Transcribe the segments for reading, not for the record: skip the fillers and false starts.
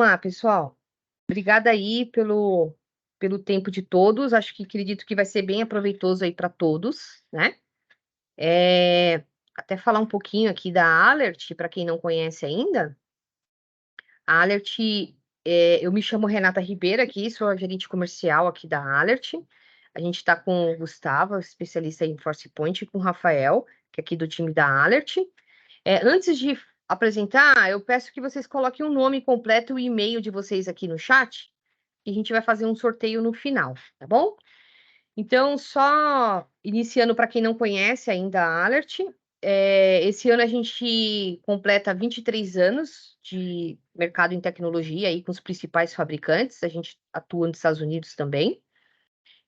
Olá, pessoal. Obrigada aí pelo tempo de todos. Acredito que vai ser bem aproveitoso aí para todos, né? Até falar um pouquinho aqui da Alert, para quem não conhece ainda. A Alert, eu me chamo Renata Ribeiro aqui, sou a gerente comercial aqui da Alert. A gente está com o Gustavo, especialista em ForcePoint, e com o Rafael, que é aqui do time da Alert. Antes de apresentar, eu peço que vocês coloquem o nome completo e o e-mail de vocês aqui no chat, e a gente vai fazer um sorteio no final, tá bom? Então, só iniciando para quem não conhece ainda a Alert, esse ano a gente completa 23 anos de mercado em tecnologia aí com os principais fabricantes, a gente atua nos Estados Unidos também,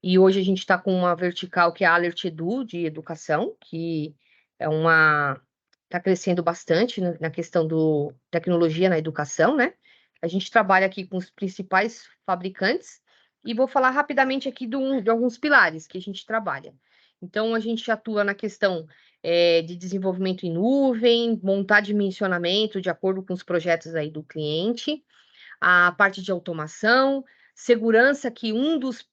e hoje a gente está com uma vertical que é a Alert Edu, de educação, que é uma está crescendo bastante na questão do tecnologia na educação, né? A gente trabalha aqui com os principais fabricantes e vou falar rapidamente aqui de alguns pilares que a gente trabalha. Então, a gente atua na questão de desenvolvimento em nuvem, montar dimensionamento de acordo com os projetos aí do cliente, a parte de automação, segurança, que um dos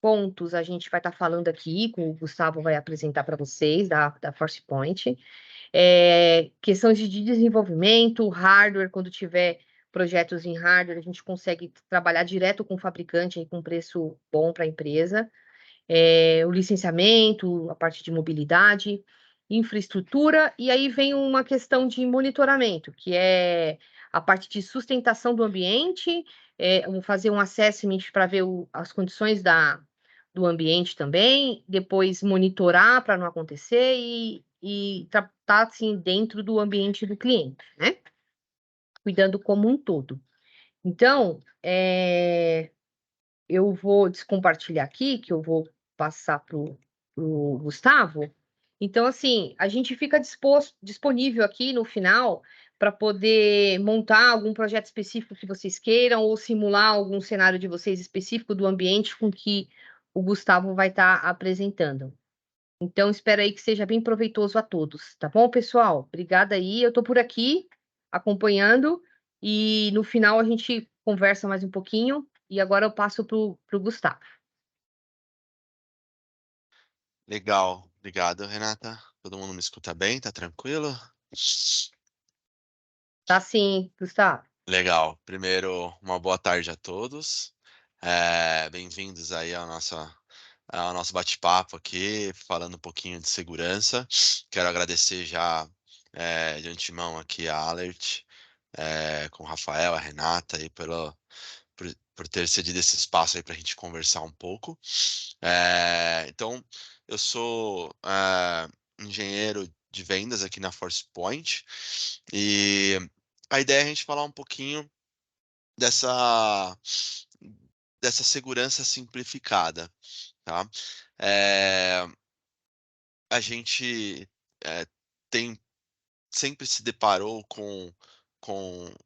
pontos a gente vai estar falando aqui, com o Gustavo vai apresentar para vocês, da ForcePoint. Questões de desenvolvimento, hardware, quando tiver projetos em hardware, a gente consegue trabalhar direto com o fabricante aí, com preço bom para a empresa. O licenciamento, a parte de mobilidade, infraestrutura, e aí vem uma questão de monitoramento, que é a parte de sustentação do ambiente, vou fazer um assessment para ver as condições do ambiente também, depois monitorar para não acontecer e tratar assim dentro do ambiente do cliente, né? Cuidando como um todo. Então, eu vou descompartilhar aqui, que eu vou passar para o Gustavo. Então, assim, a gente fica disponível aqui no final para poder montar algum projeto específico que vocês queiram ou simular algum cenário de vocês específico do ambiente com que o Gustavo vai estar apresentando. Então, espero aí que seja bem proveitoso a todos, tá bom, pessoal? Obrigada aí. Eu estou por aqui acompanhando e no final a gente conversa mais um pouquinho. E agora eu passo pro Gustavo. Legal, obrigado, Renata. Todo mundo me escuta bem? Tá tranquilo? Tá sim, Gustavo. Legal. Primeiro, uma boa tarde a todos. Bem-vindos aí ao nosso bate-papo aqui, falando um pouquinho de segurança. Quero agradecer já de antemão aqui a Alert, com o Rafael, a Renata aí por ter cedido esse espaço aí para a gente conversar um pouco. Então, eu sou engenheiro de vendas aqui na ForcePoint e a ideia é a gente falar um pouquinho dessa, dessa segurança simplificada, tá? Eh, a gente tem sempre se deparou com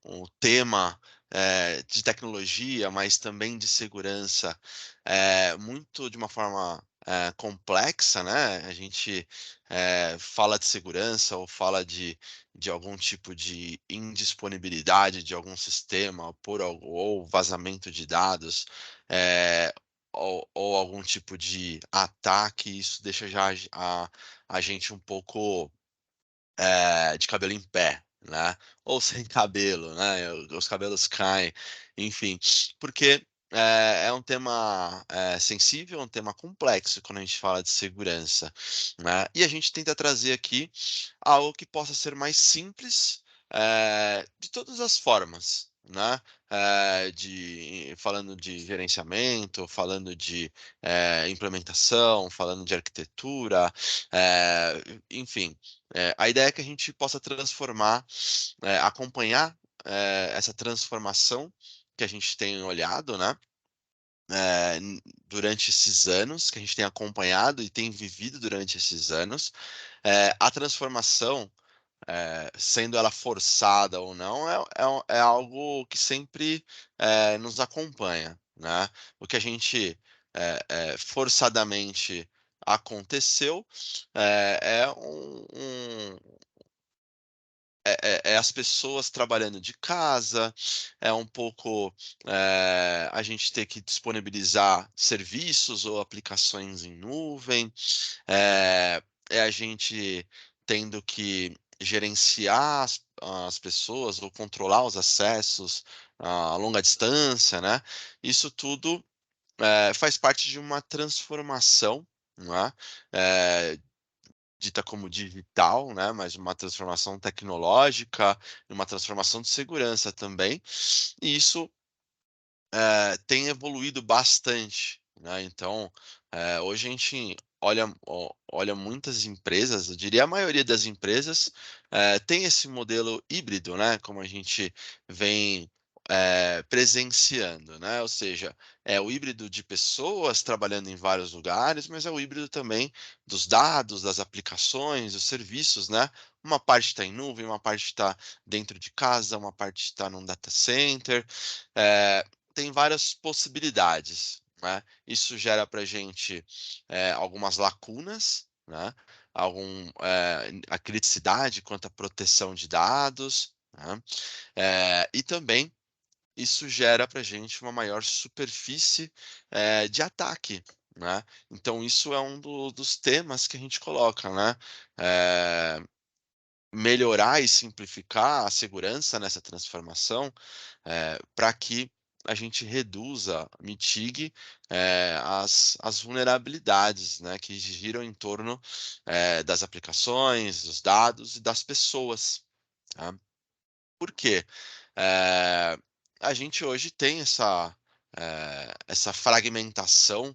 o tema, de tecnologia, mas também de segurança, muito de uma forma, complexa, né. A gente, fala de segurança ou fala de algum tipo de indisponibilidade de algum sistema por algo ou vazamento de dados, ou algum tipo de ataque, isso deixa já a gente um pouco de cabelo em pé, né, ou sem cabelo, né, os cabelos caem, enfim, porque é um tema, sensível, um tema complexo quando a gente fala de segurança, né, e a gente tenta trazer aqui algo que possa ser mais simples, de todas as formas, né, falando de gerenciamento, falando de, implementação, falando de arquitetura, enfim, a ideia é que a gente possa transformar, acompanhar, essa transformação que a gente tem olhado, né, durante esses anos, que a gente tem acompanhado e tem vivido durante esses anos. A transformação, sendo ela forçada ou não, é algo que sempre, nos acompanha, né. O que a gente, forçadamente aconteceu, é é as pessoas trabalhando de casa, é um pouco, a gente ter que disponibilizar serviços ou aplicações em nuvem, é a gente tendo que gerenciar as pessoas ou controlar os acessos a longa distância, né. Isso tudo, faz parte de uma transformação, não é, eh, dita como digital, né, mas uma transformação tecnológica, uma transformação de segurança também, e isso tem evoluído bastante, né, então, hoje a gente olha muitas empresas, eu diria a maioria das empresas, tem esse modelo híbrido, né, como a gente vem, presenciando, né, ou seja, é o híbrido de pessoas trabalhando em vários lugares, mas é o híbrido também dos dados, das aplicações, dos serviços, né. Uma parte está em nuvem, uma parte está dentro de casa, uma parte está num data center, eh tem várias possibilidades, né. Isso gera para a gente, algumas lacunas, né, a criticidade quanto à proteção de dados, né, e também isso gera para a gente uma maior superfície, de ataque, né. Então isso é um dos temas que a gente coloca, né, eh, melhorar e simplificar a segurança nessa transformação, para que a gente reduza, mitigue, as vulnerabilidades, né, que giram em torno, das aplicações, dos dados e das pessoas, tá. Por quê? Eh, a gente hoje tem essa fragmentação,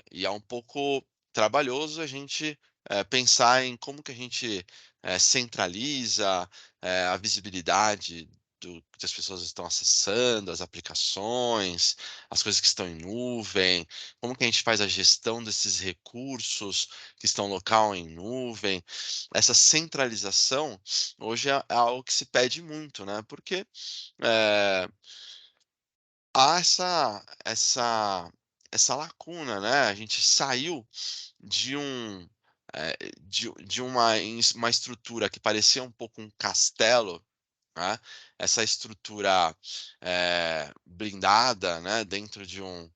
e é um pouco trabalhoso a gente, pensar em como que a gente, centraliza, a visibilidade do que as pessoas estão acessando, as aplicações, as coisas que estão em nuvem, como que a gente faz a gestão desses recursos que estão local em nuvem. Essa centralização hoje é algo que se pede muito, né, porque, eh há essa lacuna, né, a gente saiu de uma estrutura que parecia um pouco um castelo, né, essa estrutura, blindada, né, dentro de um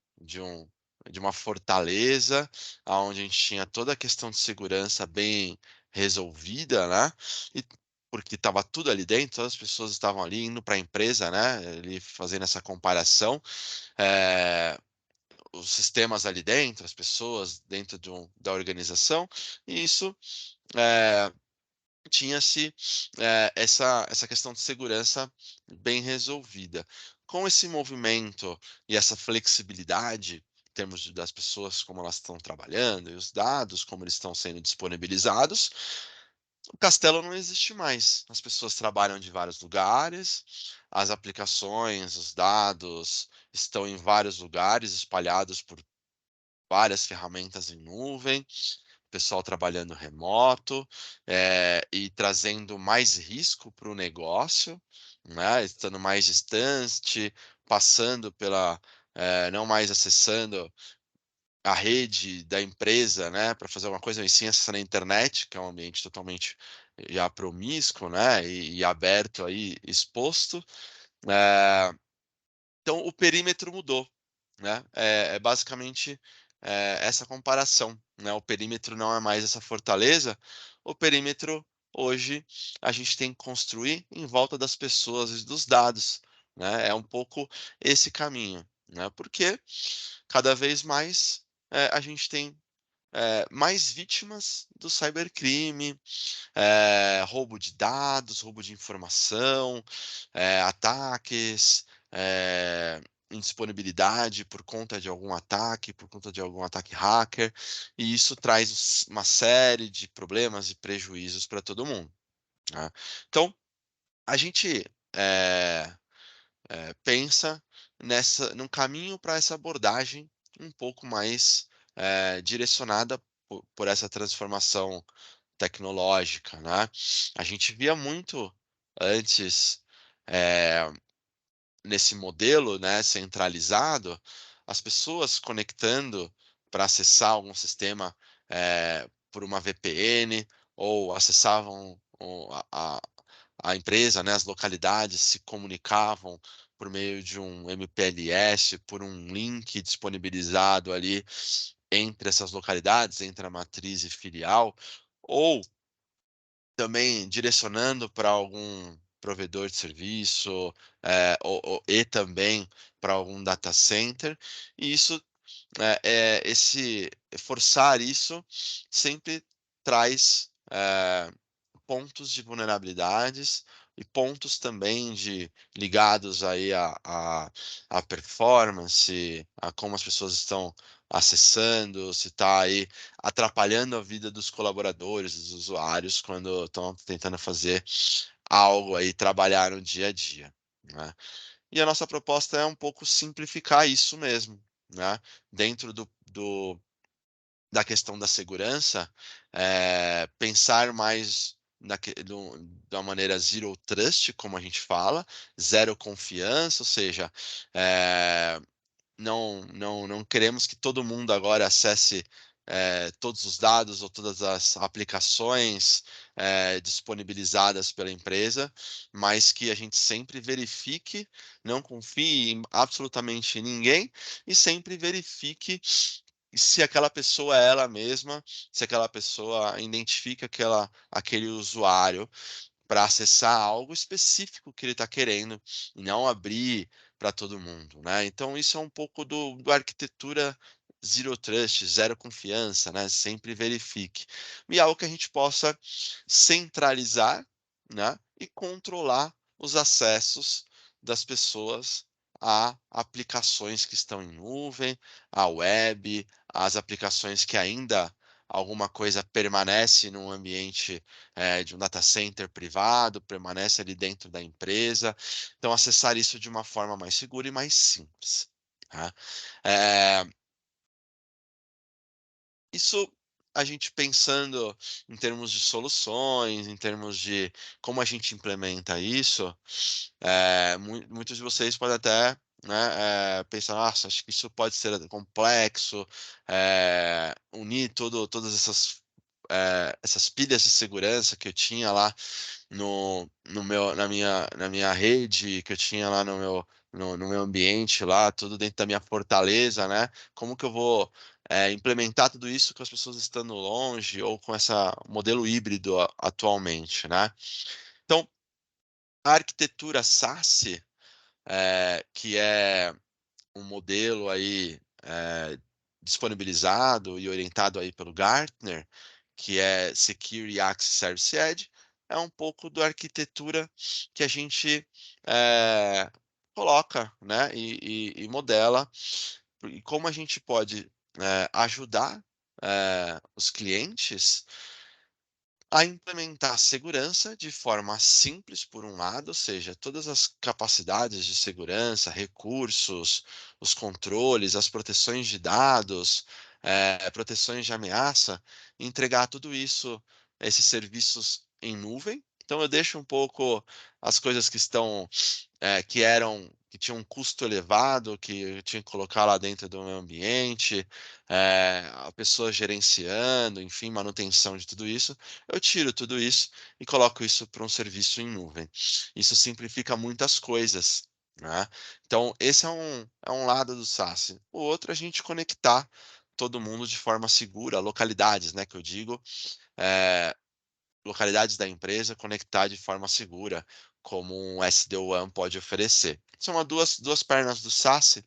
de uma fortaleza, aonde a gente tinha toda a questão de segurança bem resolvida, né, e porque estava tudo ali dentro, todas as pessoas estavam ali indo para a empresa, né, ali fazendo essa comparação, eh, os sistemas ali dentro, as pessoas dentro da organização, e isso, eh tinha-se, essa questão de segurança bem resolvida. Com esse movimento e essa flexibilidade, em termos das pessoas, como elas estão trabalhando e os dados, como eles estão sendo disponibilizados, o castelo não existe mais. As pessoas trabalham de vários lugares, as aplicações, os dados estão em vários lugares, espalhados por várias ferramentas em nuvem, pessoal trabalhando remoto, e trazendo mais risco para o negócio, né, estando mais distante, passando não mais acessando a rede da empresa, né, para fazer uma coisa, e sim acessando a internet, que é um ambiente totalmente já promíscuo, né, e aberto aí, exposto. Eh então o perímetro mudou, né, é basicamente, essa comparação, né, o perímetro não é mais essa fortaleza, o perímetro hoje a gente tem que construir em volta das pessoas e dos dados, né, é um pouco esse caminho, né, porque cada vez mais, a gente tem, mais vítimas do cybercrime, roubo de dados, roubo de informação, ataques, indisponibilidade por conta de algum ataque, por conta de algum ataque hacker, e isso traz uma série de problemas e prejuízos para todo mundo, né. Então, a gente, pensa num caminho para essa abordagem um pouco mais, direcionada por essa transformação tecnológica, né. A gente via muito antes, eh, nesse modelo, né, centralizado, as pessoas conectando para acessar algum sistema, por uma VPN ou acessavam a empresa, né, as localidades se comunicavam por meio de um MPLS, por um link disponibilizado ali entre essas localidades, entre a matriz e filial, ou também direcionando para algum provedor de serviço, e também para algum data center, e isso esse forçar isso sempre traz, pontos de vulnerabilidades e pontos também ligados aí à performance, a como as pessoas estão acessando, se está aí atrapalhando a vida dos colaboradores, dos usuários, quando estão tentando fazer algo aí, trabalhar no dia a dia, né. E a nossa proposta é um pouco simplificar isso mesmo, né, dentro da questão da segurança, pensar mais da maneira zero trust, como a gente fala, zero confiança, ou seja, eh, não queremos que todo mundo agora acesse, todos os dados ou todas as aplicações, disponibilizadas pela empresa, mas que a gente sempre verifique, não confie em absolutamente ninguém e sempre verifique se aquela pessoa é ela mesma, se aquela pessoa identifica aquele usuário para acessar algo específico que ele está querendo, e não abrir para todo mundo, né. Então isso é um pouco do arquitetura zero trust, zero confiança, né, sempre verifique. E algo que a gente possa centralizar, né, e controlar os acessos das pessoas a aplicações que estão em nuvem, a web, as aplicações que ainda alguma coisa permanece num ambiente, de um data center privado, permanece ali dentro da empresa. Então acessar isso de uma forma mais segura e mais simples, tá. Eh, Isso a gente pensando em termos de soluções, em termos de como a gente implementa isso, muitos de vocês podem até, né, pensar: "Nossa, acho que isso pode ser complexo, unir todas essas pilhas de segurança que eu tinha lá no meu na minha rede, que eu tinha lá no meu ambiente lá, tudo dentro da minha fortaleza, né, como que eu vou, implementar tudo isso com as pessoas estando longe ou com essa modelo híbrido atualmente, né. Então, a arquitetura SASE, que é um modelo aí, disponibilizado e orientado aí pelo Gartner, que é Security Access Service Edge, é um pouco da arquitetura que a gente, eh, coloca, né, e modela, e como a gente pode, ajudar, os clientes a implementar segurança de forma simples, por um lado, ou seja, todas as capacidades de segurança, recursos, os controles, as proteções de dados, proteções de ameaça, entregar tudo isso, esses serviços em nuvem. Então eu deixo um pouco as coisas que estão, que tinham um custo elevado, que eu tinha que colocar lá dentro do meu ambiente, a pessoa gerenciando, enfim, manutenção de tudo isso, eu tiro tudo isso e coloco isso para um serviço em nuvem. Isso simplifica muitas coisas, né. Então esse é um lado do SaaS. O outro é a gente conectar todo mundo de forma segura, localidades, né, que eu digo, eh, localidades da empresa, conectar de forma segura, como um SD-WAN pode oferecer. São as duas pernas do SaaS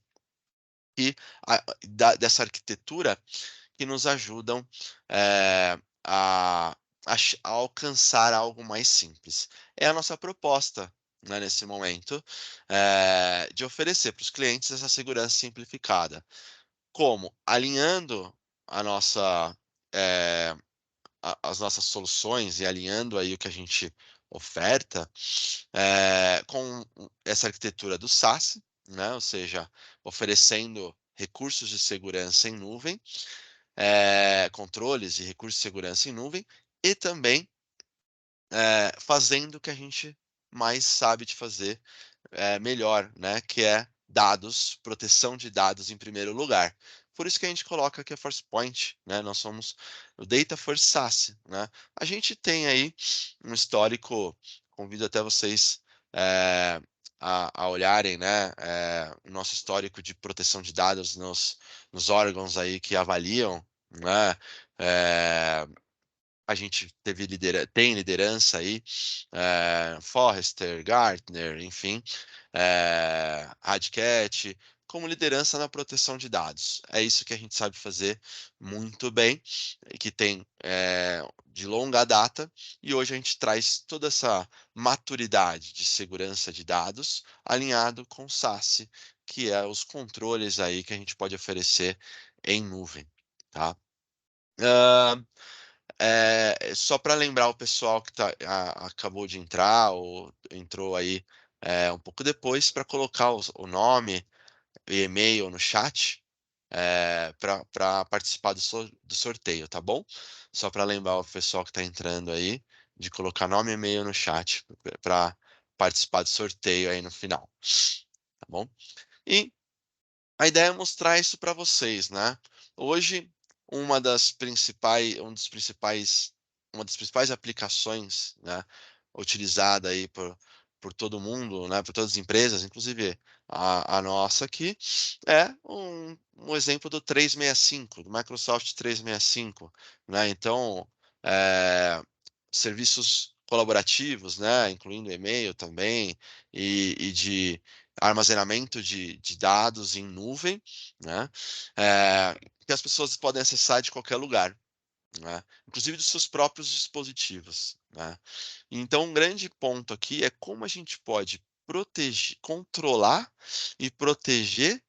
e dessa arquitetura que nos ajudam, a a alcançar algo mais simples. É a nossa proposta, né, nesse momento, de oferecer para os clientes essa segurança simplificada. Como? Alinhando a nossa, eh, as nossas soluções e alinhando aí o que a gente oferta, com essa arquitetura do SaaS, né, ou seja, oferecendo recursos de segurança em nuvem, controles e recursos de segurança em nuvem, e também, fazendo o que a gente mais sabe de fazer, melhor, né, que é dados, proteção de dados em primeiro lugar. Por isso que a gente coloca aqui a Forcepoint, né, nós somos o Data First SaaS, né. A gente tem aí um histórico convido até vocês a olharem, né, o nosso histórico de proteção de dados nos órgãos aí que avaliam, né, a gente tem liderança aí, Forrester, Gartner, enfim, Radcat, como liderança na proteção de dados. É isso que a gente sabe fazer muito bem, e que tem de longa data, e hoje a gente traz toda essa maturidade de segurança de dados alinhado com o SASE, que é os controles aí que a gente pode oferecer em nuvem, tá? Hã, só para lembrar o pessoal que acabou de entrar ou entrou aí, um pouco depois, para colocar o nome e e-mail no chat, para participar do sorteio, tá bom? Só para lembrar o pessoal que está entrando aí, de colocar nome e e-mail no chat para participar do sorteio aí no final, tá bom? E a ideia é mostrar isso para vocês, né. Hoje, uma das principais aplicações, né, utilizada aí por todo mundo, né, por todas as empresas, inclusive a nossa aqui, é um exemplo do 365, do Microsoft 365, né. Então, eh, serviços colaborativos, né, incluindo e-mail também, e de armazenamento de dados em nuvem, né, que as pessoas podem acessar de qualquer lugar, né, inclusive dos seus próprios dispositivos, né. Então um grande ponto aqui é como a gente pode controlar e proteger,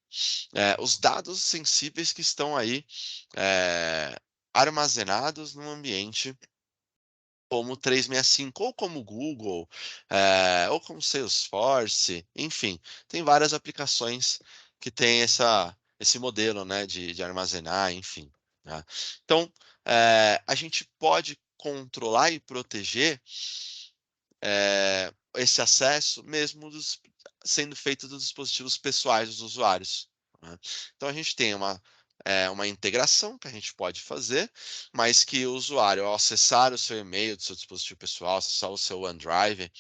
os dados sensíveis que estão aí, armazenados no ambiente como o 365 ou como o Google, ou como Salesforce, enfim, tem várias aplicações que têm esse modelo, né, de armazenar, enfim, né. Então, a gente pode controlar e proteger, esse acesso mesmo sendo feito dos dispositivos pessoais dos usuários, né. Então a gente tem uma integração que a gente pode fazer, mas que o usuário, ao acessar o seu e-mail do seu dispositivo pessoal, acessar o seu OneDrive,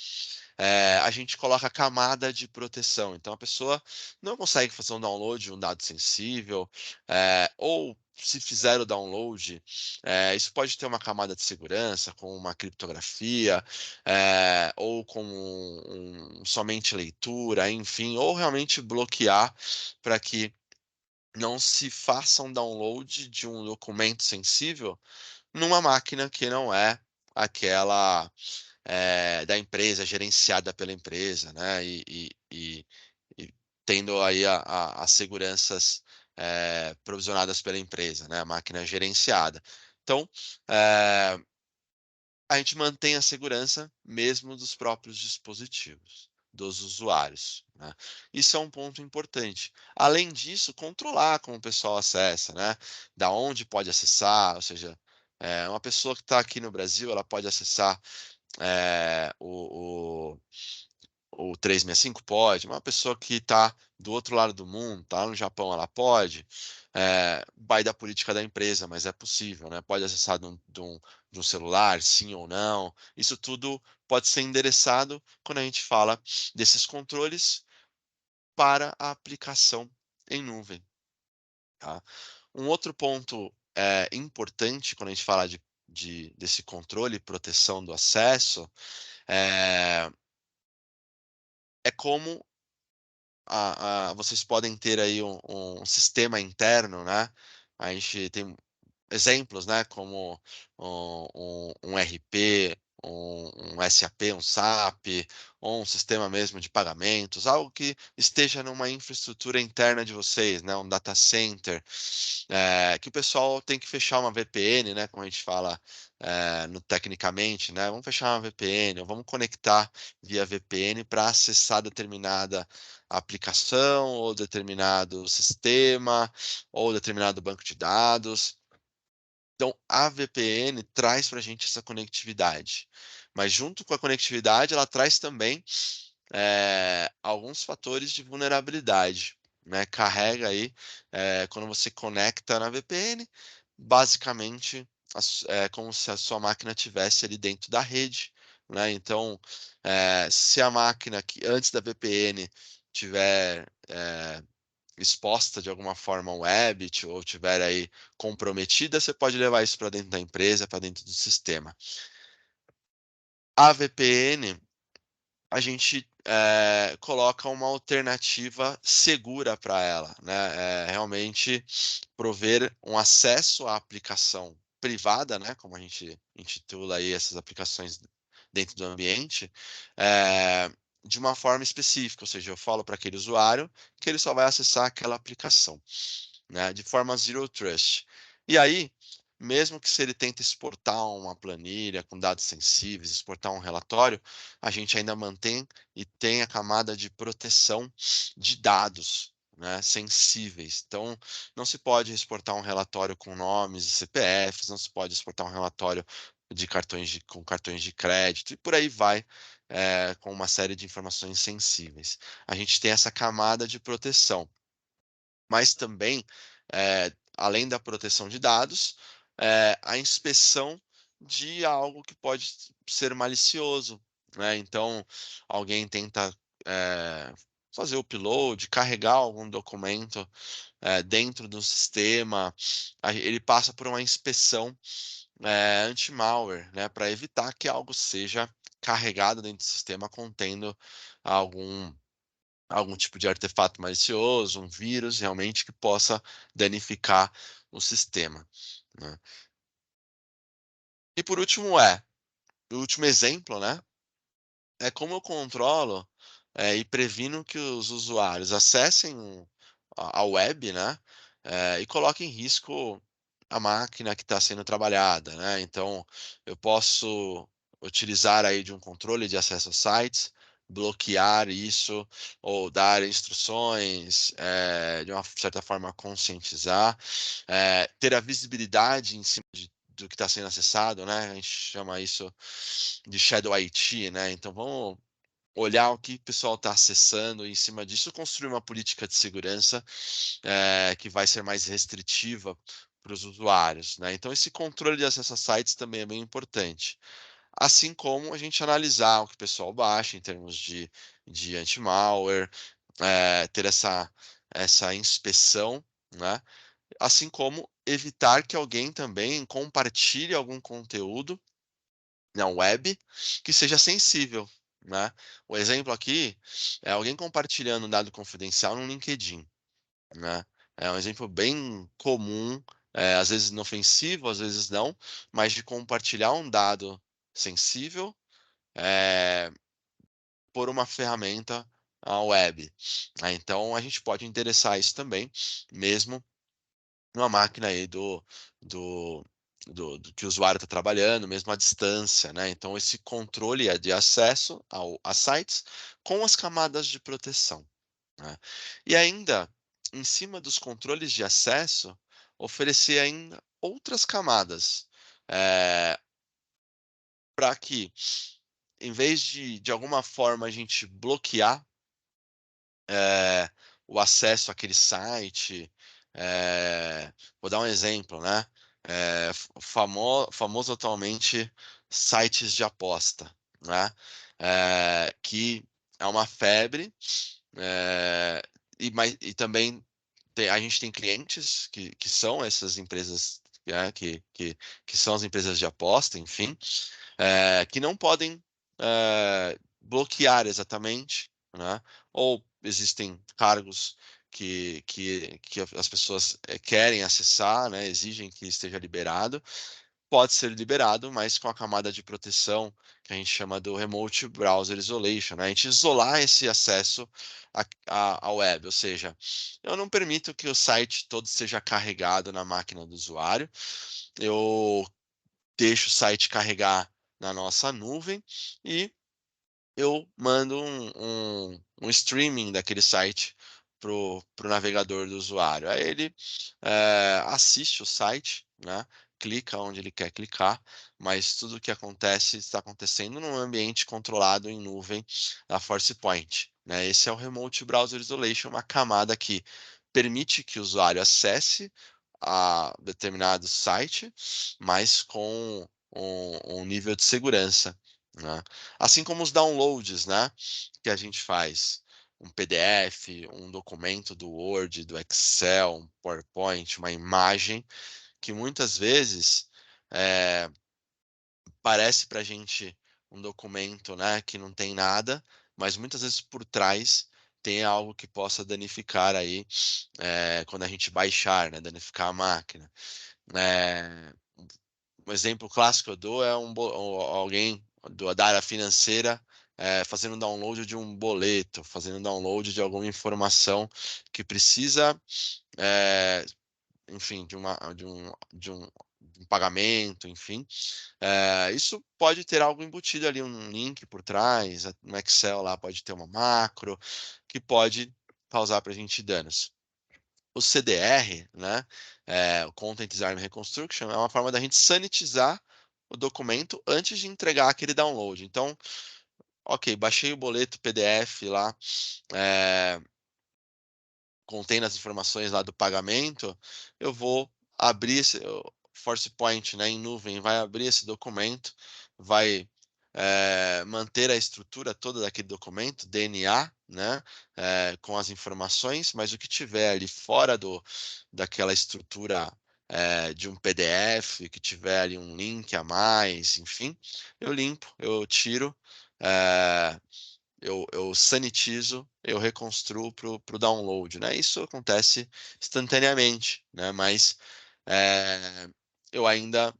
a gente coloca a camada de proteção. Então a pessoa não consegue fazer um download de um dado sensível, ou se fizer o download, isso pode ter uma camada de segurança com uma criptografia, ou com somente leitura, enfim, ou realmente bloquear para que não se faça um download de um documento sensível numa máquina que não é aquela, da empresa, gerenciada pela empresa, né, e tendo aí as seguranças, provisionadas pela empresa, né, a máquina gerenciada. Então, eh, a gente mantém a segurança mesmo dos próprios dispositivos, dos usuários, né. Isso é um ponto importante. Além disso, controlar como o pessoal acessa, né, da onde pode acessar, ou seja, uma pessoa que está aqui no Brasil, ela pode acessar, o 365? Pode. Uma pessoa que está do outro lado do mundo, está lá no Japão, ela pode? Vai da política da empresa, mas é possível, né. Pode acessar de um celular, sim ou não. Isso tudo pode ser endereçado quando a gente fala desses controles para a aplicação em nuvem, tá. Um outro ponto, importante quando a gente fala desse controle e proteção do acesso, eh, é como vocês podem ter aí um sistema interno, né, a gente tem exemplos, né, como um RP, um SAP, um SAP, ou um sistema mesmo de pagamentos, algo que esteja numa infraestrutura interna de vocês, né, um data center, que o pessoal tem que fechar uma VPN, né, como a gente fala, no tecnicamente, né, vamos fechar uma VPN, ou vamos conectar via VPN para acessar determinada aplicação, ou determinado sistema, ou determinado banco de dados. Então, a VPN traz para a gente essa conectividade, mas junto com a conectividade, ela traz também, alguns fatores de vulnerabilidade, né. Carrega aí, quando você conecta na VPN, basicamente, como se a sua máquina tivesse ali dentro da rede, né? Então, se a máquina que antes da VPN tiver exposta de alguma forma ao web ou tiver aí comprometida, você pode levar isso para dentro da empresa, para dentro do sistema. A VPN, a gente coloca uma alternativa segura para ela, né? Realmente prover um acesso à aplicação privada, né? Como a gente intitula aí essas aplicações dentro do ambiente, de uma forma específica, ou seja, eu falo para aquele usuário que ele só vai acessar aquela aplicação, né? De forma zero trust. E aí, mesmo que se ele tenta exportar uma planilha com dados sensíveis, exportar um relatório, a gente ainda mantém e tem a camada de proteção de dados, né, sensíveis. Então, não se pode exportar um relatório com nomes e CPFs, não se pode exportar um relatório com cartões de crédito e por aí vai, com uma série de informações sensíveis. A gente tem essa camada de proteção, mas também, além da proteção de dados, a inspeção de algo que pode ser malicioso, né? Então, alguém tenta fazer o upload, carregar algum documento dentro do sistema, ele passa por uma inspeção anti-malware, né? Para evitar que algo seja carregado dentro do sistema contendo algum tipo de artefato malicioso, um vírus realmente que possa danificar o sistema, né. E por último o último exemplo, né, é como eu controlo, e previno que os usuários acessem a web, né, e coloquem em risco a máquina que está sendo trabalhada, né. Então, eu posso utilizar aí de um controle de acesso a sites, bloquear isso ou dar instruções, de uma certa forma conscientizar, ter a visibilidade em cima do que está sendo acessado, né, a gente chama isso de Shadow IT, né, então vamos olhar o que o pessoal está acessando e em cima disso construir uma política de segurança, que vai ser mais restritiva para os usuários, né. Então esse controle de acesso a sites também é bem importante. Assim como a gente analisar o que o pessoal baixa em termos de anti-malware, ter essa inspeção, né, assim como evitar que alguém também compartilhe algum conteúdo na web que seja sensível, né. O exemplo aqui é alguém compartilhando um dado confidencial no LinkedIn, né. É um exemplo bem comum, às vezes inofensivo, às vezes não, mas de compartilhar um dado sensível, eh, por uma ferramenta, web, né. Então a gente pode endereçar isso também, mesmo numa máquina aí do do que o usuário está trabalhando, mesmo à distância, né. Então esse controle é de acesso a sites com as camadas de proteção, né. E ainda, em cima dos controles de acesso, oferecer ainda outras camadas, para que, em vez de alguma forma a gente bloquear eh, o acesso àquele site, vou dar um exemplo, né, famoso atualmente sites de aposta, né, que é uma febre, eh, e também a gente tem clientes que são essas empresas, que são as empresas de aposta, enfim, que não podem, bloquear exatamente, né, ou existem cargos que as pessoas, querem acessar, né, exigem que esteja liberado. Pode ser liberado, mas com a camada de proteção que a gente chama do Remote Browser Isolation, né, a gente isolar esse acesso à web, ou seja, eu não permito que o site todo seja carregado na máquina do usuário, eu deixo o site carregar na nossa nuvem e eu mando um streaming daquele site pro navegador do usuário. Aí ele, assiste o site, né, clica onde ele quer clicar, mas tudo o que acontece está acontecendo num ambiente controlado em nuvem da ForcePoint, né. Esse é o Remote Browser Isolation, uma camada que permite que o usuário acesse a determinado site, mas com um nível de segurança, né? Assim como os downloads, né, que a gente faz. Um PDF, um documento do Word, do Excel, um PowerPoint, uma imagem, que muitas vezes parece para a gente um documento, né, que não tem nada, mas muitas vezes por trás tem algo que possa danificar aí, quando a gente baixar, né, danificar a máquina. Eh, um exemplo clássico que eu dou é alguém da área financeira fazendo um download de um boleto, fazendo um download de alguma informação que precisa, eh, enfim, de um pagamento, enfim. Isso pode ter algo embutido ali, um link por trás, no Excel lá pode ter uma macro, que pode causar para a gente danos. O CDR, né, o Content Design Reconstruction, é uma forma da gente sanitizar o documento antes de entregar aquele download. Então, ok, baixei o boleto PDF lá, eh, contendo as informações lá do pagamento, eu vou abrir esse o ForcePoint, né, em nuvem, vai abrir esse documento, vai, manter a estrutura toda daquele documento, DNA, né, com as informações, mas o que tiver ali fora daquela estrutura, de um PDF, que tiver ali um link a mais, enfim, eu limpo, eu tiro, eh eu sanitizo, eu reconstruo para o download, né. Isso acontece instantaneamente, né, mas, eh, eu ainda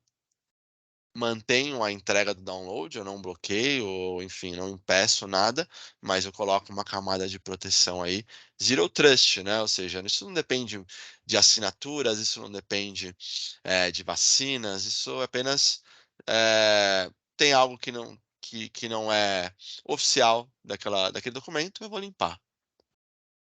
mantenho a entrega do download, eu não bloqueio ou, enfim, não impeço nada, mas eu coloco uma camada de proteção aí, zero trust, né, ou seja, isso não depende de assinaturas, isso não depende, de vacinas, isso apenas, tem algo que não é oficial daquele documento, eu vou limpar,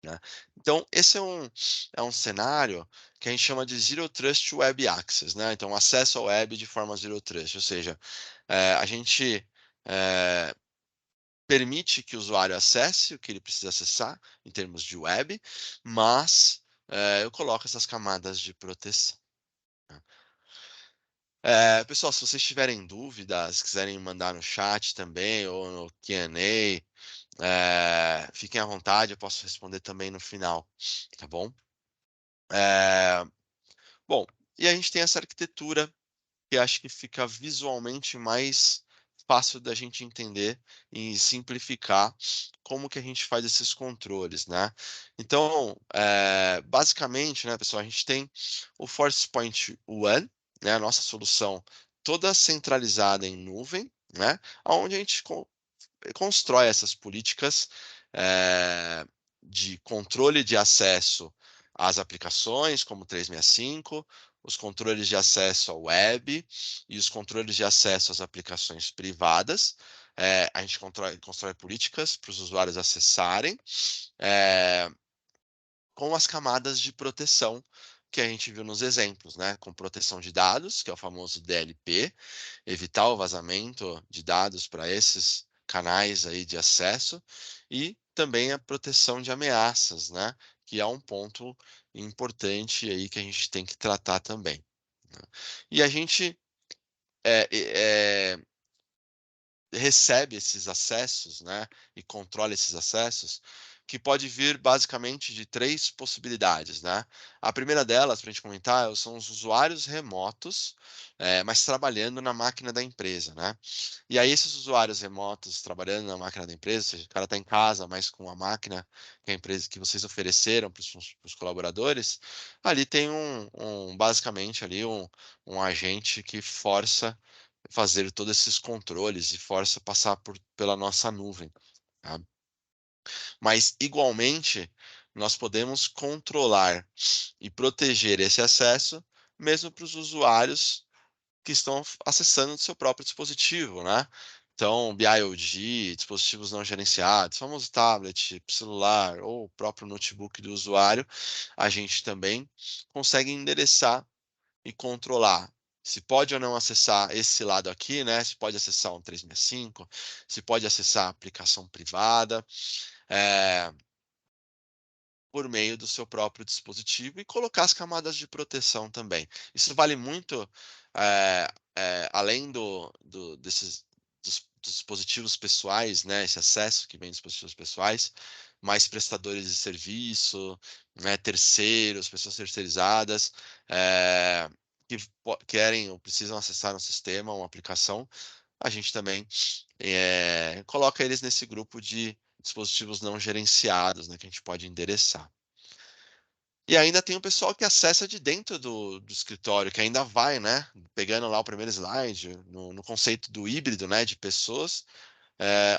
né. Então esse é um cenário que a gente chama de Zero Trust Web Access, né, então acesso ao web de forma Zero Trust, ou seja, a gente, eh, permite que o usuário acesse o que ele precisa acessar em termos de web, mas, eu coloco essas camadas de proteção, né. Pessoal, se vocês tiverem dúvidas, quiserem mandar no chat também ou no Q&A, fiquem à vontade, eu posso responder também no final, tá bom? Eh, bom, e a gente tem essa arquitetura que acho que fica visualmente mais fácil da gente entender e simplificar como que a gente faz esses controles, né. Então, basicamente, né, pessoal, a gente tem o ForcePoint One, né, a nossa solução toda centralizada em nuvem, né, aonde a gente constrói essas políticas, de controle de acesso às aplicações, como 365, os controles de acesso ao web e os controles de acesso às aplicações privadas. A gente constrói políticas para os usuários acessarem, eh, com as camadas de proteção que a gente viu nos exemplos, né, com proteção de dados, que é o famoso DLP, evitar o vazamento de dados para esses canais aí de acesso, e também a proteção de ameaças, né, que é um ponto importante aí que a gente tem que tratar também, né. E a gente, eh eh recebe esses acessos, né, e controla esses acessos, que pode vir basicamente de 3 possibilidades, né. A primeira delas, para a gente comentar, são os usuários remotos, mas trabalhando na máquina da empresa, né. E aí esses usuários remotos trabalhando na máquina da empresa, ou seja, o cara está em casa, mas com a máquina que a empresa que vocês ofereceram para os colaboradores, ali tem basicamente ali um agente que força fazer todos esses controles e força passar pela nossa nuvem, tá. Mas igualmente, nós podemos controlar e proteger esse acesso, mesmo para os usuários que estão acessando do seu próprio dispositivo, né. Então, BIOD, dispositivos não gerenciados, famoso tablet, celular ou o próprio notebook do usuário, a gente também consegue endereçar e controlar se pode ou não acessar esse lado aqui, né, se pode acessar um 365, se pode acessar a aplicação privada, eh, por meio do seu próprio dispositivo e colocar as camadas de proteção também. Isso vale muito, além desses dispositivos pessoais, né, esse acesso que vem dos dispositivos pessoais, mais prestadores de serviço, né, terceiros, pessoas terceirizadas, que querem ou precisam acessar um sistema, uma aplicação, a gente também coloca eles nesse grupo de dispositivos não gerenciados, né, que a gente pode endereçar. E ainda tem o pessoal que acessa de dentro do escritório, que ainda vai, né, pegando lá o primeiro slide, no conceito do híbrido, né, de pessoas,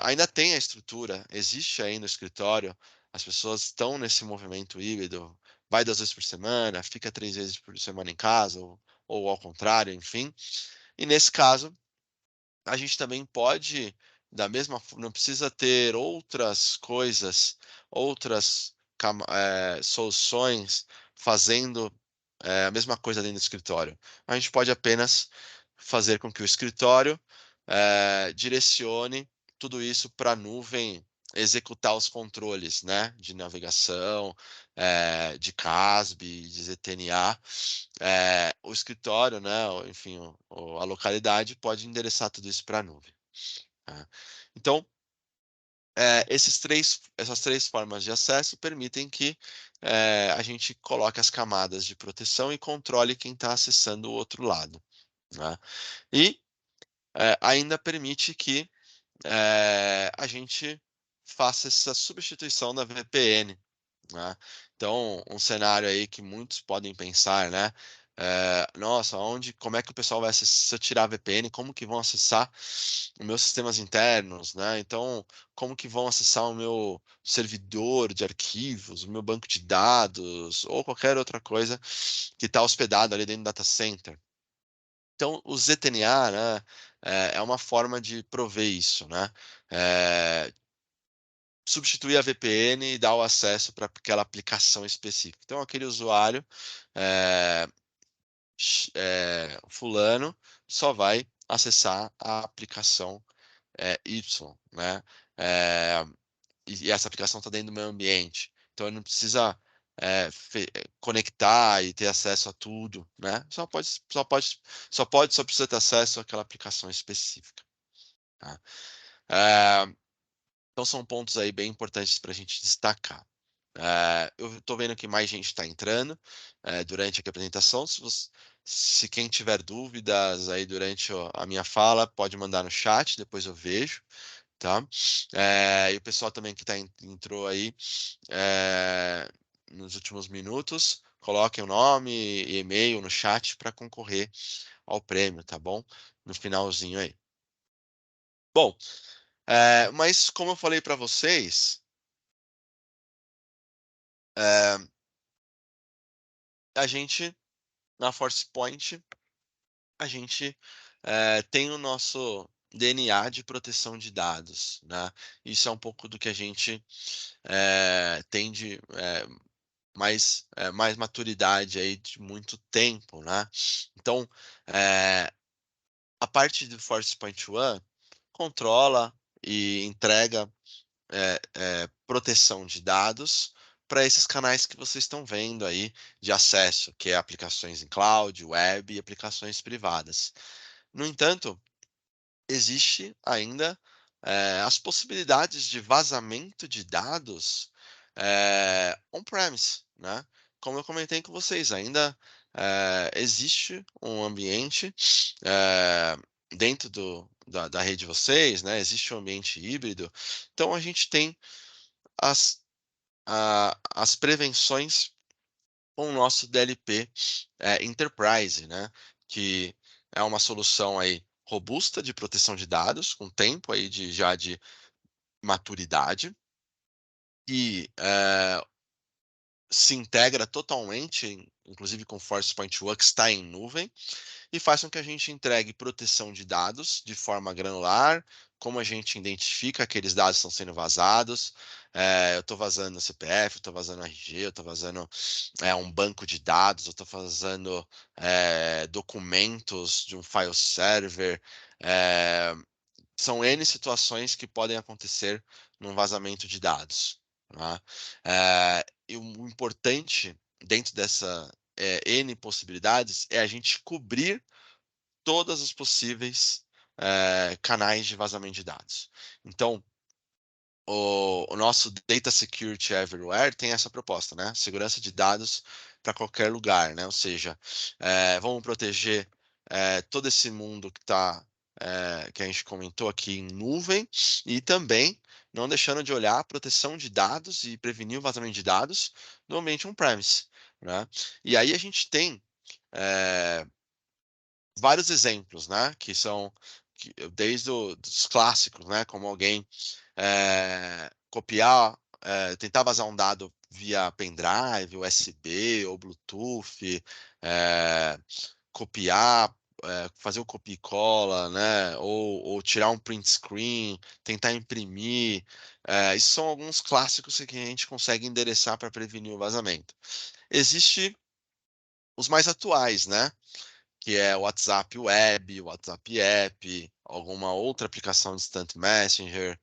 ainda tem a estrutura, existe aí no escritório, as pessoas estão nesse movimento híbrido, vai 2 vezes por semana, fica 3 vezes por semana em casa, ou ao contrário, enfim. E nesse caso, a gente também pode, da mesma não precisa ter outras coisas, outras soluções fazendo a mesma coisa dentro do escritório. A gente pode apenas fazer com que o escritório direcione tudo isso para a nuvem executar os controles, né, de navegação, de CASB, de ZTNA. O escritório, né, enfim, a localidade pode endereçar tudo isso para a nuvem. Tá? Então, essas três formas de acesso permitem que a gente coloque as camadas de proteção e controle quem está acessando o outro lado. Né? E ainda permite que a gente faça essa substituição da VPN. Né? Então, um cenário aí que muitos podem pensar, né? Nossa, como é que o pessoal vai acessar, se eu tirar a VPN, como que vão acessar os meus sistemas internos, né? Então, como que vão acessar o meu servidor de arquivos, o meu banco de dados, ou qualquer outra coisa que está hospedado ali dentro do data center? Então, o ZTNA, né, é uma forma de prover isso, né? Substituir a VPN e dar o acesso para aquela aplicação específica. Então, aquele usuário eh, fulano só vai acessar a aplicação Y, né? Eh, e essa aplicação está dentro do meu ambiente. Então, ele não precisa conectar e ter acesso a tudo, né? Só precisa ter acesso àquela aplicação específica. Tá? Então são pontos aí bem importantes para a gente destacar. Eu estou vendo que mais gente está entrando durante a apresentação. Se quem tiver dúvidas aí durante a minha fala, pode mandar no chat, depois eu vejo, tá? E o pessoal também que entrou aí nos últimos minutos, coloquem o nome e e-mail no chat para concorrer ao prêmio, tá bom? No finalzinho aí. Bom, mas como eu falei para vocês, é, a gente, na ForcePoint, a gente tem o nosso DNA de proteção de dados, né? Isso é um pouco do que a gente tem de mais maturidade aí de muito tempo, né? Então, a parte do ForcePoint One controla e entrega proteção de dados para esses canais que vocês estão vendo aí de acesso, que é aplicações em cloud, web e aplicações privadas. No entanto, existe ainda as possibilidades de vazamento de dados on-premise, né? Como eu comentei com vocês, ainda existe um ambiente dentro da rede de vocês, né? Existe um ambiente híbrido. Então a gente tem as, as prevenções com o nosso DLP Enterprise, né? Que é uma solução aí robusta de proteção de dados, com tempo aí já de maturidade, e se integra totalmente, inclusive com ForcePoint One, que está em nuvem, e faz com que a gente entregue proteção de dados de forma granular, como a gente identifica aqueles dados que estão sendo vazados. Eu estou vazando CPF, eu estou vazando RG, eu estou vazando um banco de dados, eu estou vazando documentos de um file server. São N situações que podem acontecer num vazamento de dados. Tá? E o importante dentro dessa N possibilidades é a gente cobrir todas as possíveis canais de vazamento de dados. Então, o nosso Data Security Everywhere tem essa proposta, né? Segurança de dados para qualquer lugar, né? Ou seja, vamos proteger todo esse mundo que a gente comentou aqui em nuvem e também não deixando de olhar a proteção de dados e prevenir o vazamento de dados no ambiente on-premise, né? E aí a gente tem vários exemplos, né? Que são desde os clássicos, né? Como alguém copiar, tentar vazar um dado via pendrive, USB ou Bluetooth, copiar, fazer o copia e cola, né? Ou tirar um print screen, tentar imprimir. Isso são alguns clássicos que a gente consegue endereçar para prevenir o vazamento. Existe os mais atuais, né? Que é o WhatsApp Web, o WhatsApp App, alguma outra aplicação de Instant Messenger,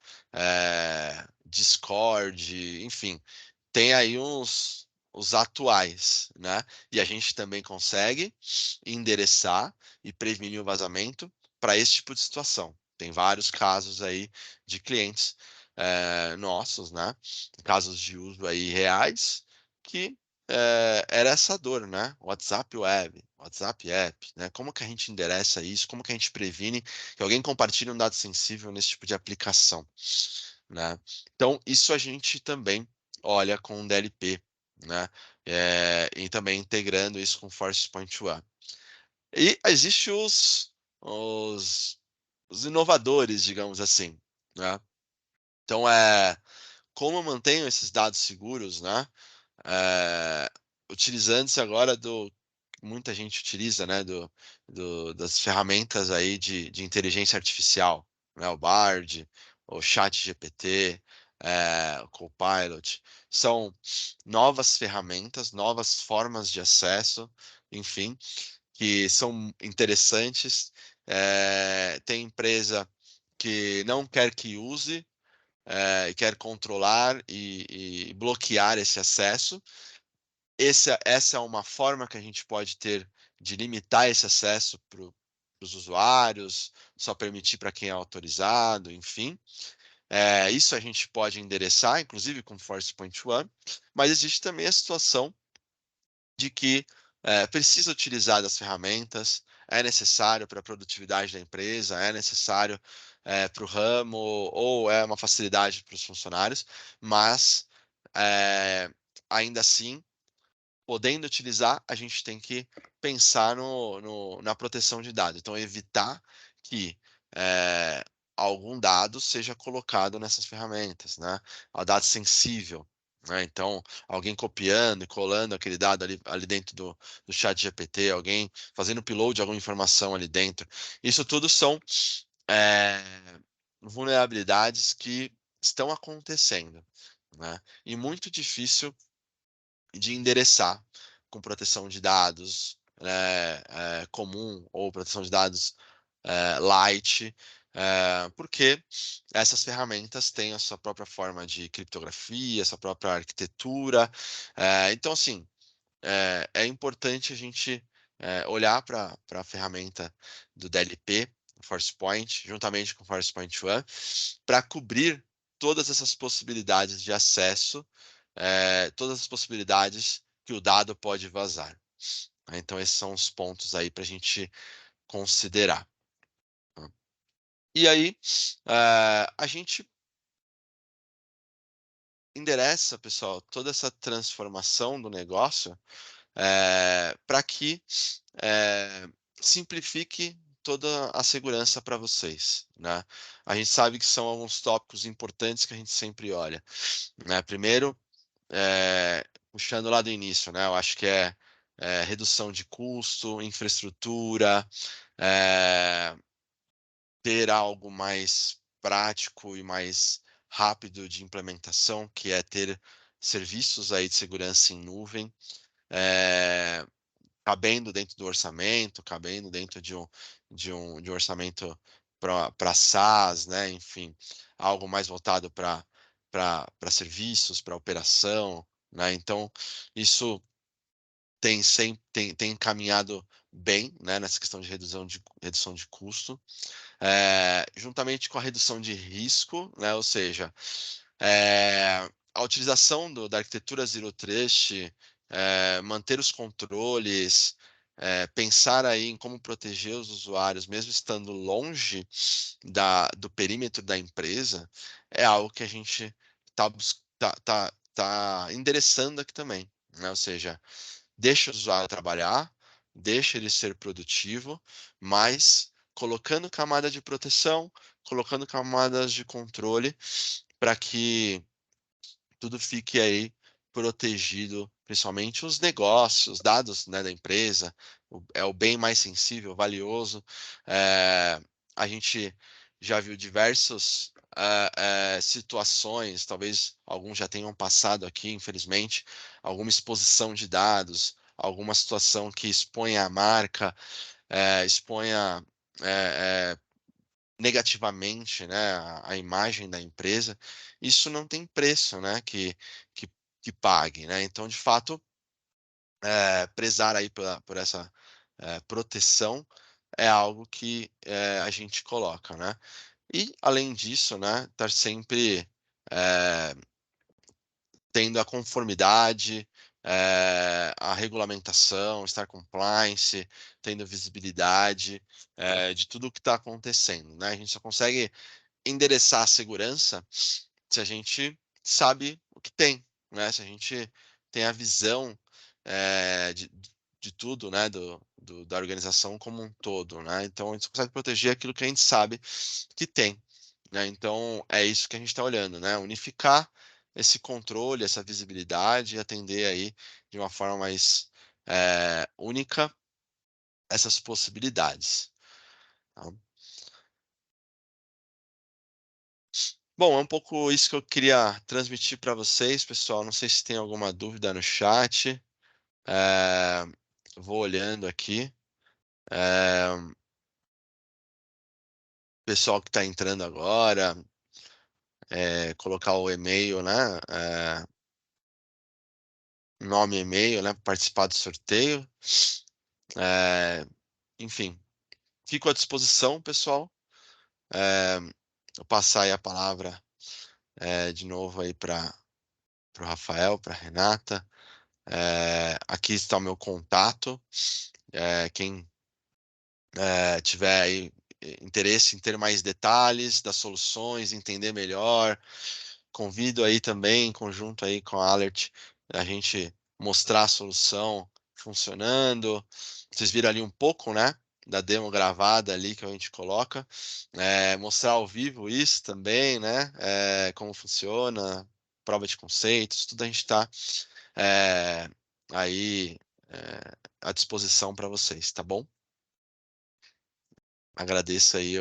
Discord, enfim, tem aí os atuais, né? E a gente também consegue endereçar e prevenir o vazamento para esse tipo de situação. Tem vários casos aí de clientes nossos, né? Casos de uso aí reais que era essa dor, né? WhatsApp Web, WhatsApp App, né? Como que a gente endereça isso? Como que a gente previne que alguém compartilhe um dado sensível nesse tipo de aplicação, né? Então, isso a gente também olha com o DLP, né? E também integrando isso com Forcepoint One. E existem os, os inovadores, digamos assim, né? Então, como eu mantenho esses dados seguros, né? Utilizando-se agora muita gente utiliza, né, das ferramentas aí de inteligência artificial, né, o Bard, o ChatGPT, o Copilot, são novas ferramentas, novas formas de acesso, enfim, que são interessantes. Tem empresa que não quer que use, e quer controlar e bloquear esse acesso. Essa é uma forma que a gente pode ter de limitar esse acesso para os usuários, só permitir para quem é autorizado, enfim. Isso a gente pode endereçar, inclusive com Forcepoint One, mas existe também a situação de que precisa utilizar das ferramentas, é necessário para a produtividade da empresa, é necessário para o ramo, ou é uma facilidade para os funcionários, mas ainda assim, podendo utilizar, a gente tem que pensar na proteção de dados. Então, evitar que algum dado seja colocado nessas ferramentas, né? O dado sensível, né? Então, alguém copiando e colando aquele dado ali dentro do chat GPT, alguém fazendo upload de alguma informação ali dentro. Isso tudo são vulnerabilidades que estão acontecendo, né? E muito difícil de endereçar com proteção de dados comum ou proteção de dados light, porque essas ferramentas têm a sua própria forma de criptografia, sua própria arquitetura. Então, assim, é importante a gente olhar para a ferramenta do DLP, Forcepoint, juntamente com Forcepoint One, para cobrir todas essas possibilidades de acesso, todas as possibilidades que o dado pode vazar. Então, esses são os pontos aí para a gente considerar. E aí, a gente endereça, pessoal, toda essa transformação do negócio para que simplifique toda a segurança para vocês, né? A gente sabe que são alguns tópicos importantes que a gente sempre olha, né? Primeiro, puxando lá do início, né? Eu acho que redução de custo, infraestrutura, ter algo mais prático e mais rápido de implementação, que é ter serviços aí de segurança em nuvem, cabendo dentro do orçamento, cabendo dentro de um orçamento para SaaS, né? Enfim, algo mais voltado para serviços, para operação, né? Então, isso tem caminhado bem, né, nessa questão de redução de custo, juntamente com a redução de risco, né, ou seja, a utilização da arquitetura Zero Trust, manter os controles, pensar aí em como proteger os usuários, mesmo estando longe do perímetro da empresa, é algo que a gente tá endereçando aqui também, né? Ou seja, deixa o usuário trabalhar, deixa ele ser produtivo, mas colocando camada de proteção, colocando camadas de controle para que tudo fique aí protegido, principalmente os negócios, os dados, né, da empresa, é o bem mais sensível, valioso. A gente já viu diversas situações, talvez alguns já tenham passado aqui, infelizmente, alguma exposição de dados, alguma situação que exponha a marca, exponha negativamente, né, a imagem da empresa, isso não tem preço, né, que, que pague, né? Então, de fato, prezar aí por essa proteção é algo que a gente coloca, né? E além disso, né, estar sempre tendo a conformidade, a regulamentação, estar compliance, tendo visibilidade de tudo o que está acontecendo, né? A gente só consegue endereçar a segurança se a gente sabe o que tem, né? Se a gente tem a visão de tudo, né? Da organização como um todo, né? Então a gente consegue proteger aquilo que a gente sabe que tem, né? Então é isso que a gente está olhando, né? Unificar esse controle, essa visibilidade e atender aí de uma forma mais única essas possibilidades. Tá? Bom, é um pouco isso que eu queria transmitir para vocês, pessoal. Não sei se tem alguma dúvida no chat. É, vou olhando aqui. Pessoal que está entrando agora, colocar o e-mail, né? Nome e e-mail, né? Participar do sorteio. Enfim, fico à disposição, pessoal. Vou passar aí a palavra de novo aí para o Rafael, para a Renata. Aqui está o meu contato. Quem tiver aí interesse em ter mais detalhes das soluções, entender melhor, convido aí também, em conjunto aí com a Alert, a gente mostrar a solução funcionando. Vocês viram ali um pouco, né, da demo gravada ali que a gente coloca, mostrar ao vivo isso também, né, como funciona, prova de conceitos, tudo a gente está aí à disposição para vocês, tá bom? Agradeço aí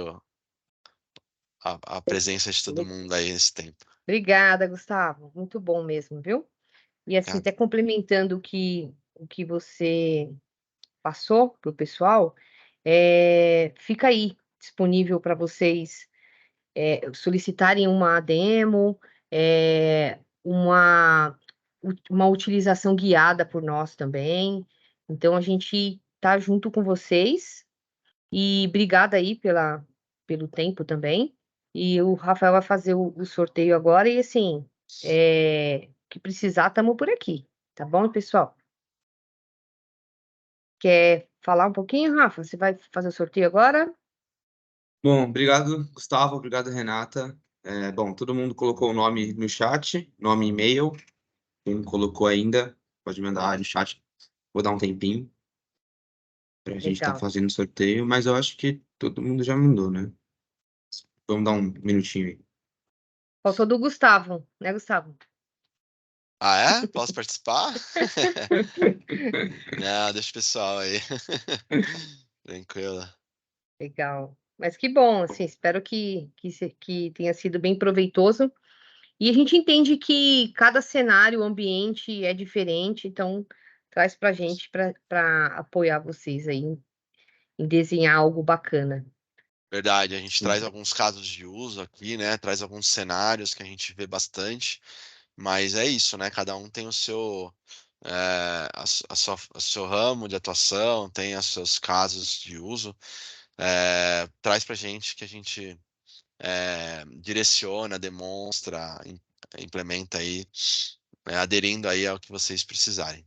a presença de todo mundo aí nesse tempo. Obrigada, Gustavo. Muito bom mesmo, viu? E assim, Tá? até complementando o que você passou para o pessoal, fica aí disponível para vocês solicitarem uma demo, uma utilização guiada por nós também. Então, a gente tá junto com vocês e obrigada aí pelo tempo também. E o Rafael vai fazer o sorteio agora e assim, que precisar, estamos por aqui, tá bom, pessoal? Quer falar um pouquinho, Rafa? Você vai fazer o sorteio agora? Bom, obrigado, Gustavo, obrigado, Renata. Bom, todo mundo colocou o nome no chat, nome e e-mail. Quem não colocou ainda, pode mandar no chat. Vou dar um tempinho para a gente estar Legal. fazendo o sorteio, mas eu acho que todo mundo já mandou, né? Vamos dar um minutinho aí. Faltou do Gustavo, né, Gustavo? Ah, é? Posso participar? Não, deixa o pessoal aí. Tranquilo. Legal. Mas que bom, assim, espero que tenha sido bem proveitoso. E a gente entende que cada cenário, o ambiente é diferente, então traz para a gente para apoiar vocês aí em desenhar algo bacana. Verdade, a gente Sim. traz alguns casos de uso aqui, né? Traz alguns cenários que a gente vê bastante, mas é isso, né? Cada um tem o seu ramo de atuação, tem os seus casos de uso, traz para a gente que a gente direciona, demonstra, implementa aí, aderindo aí ao que vocês precisarem.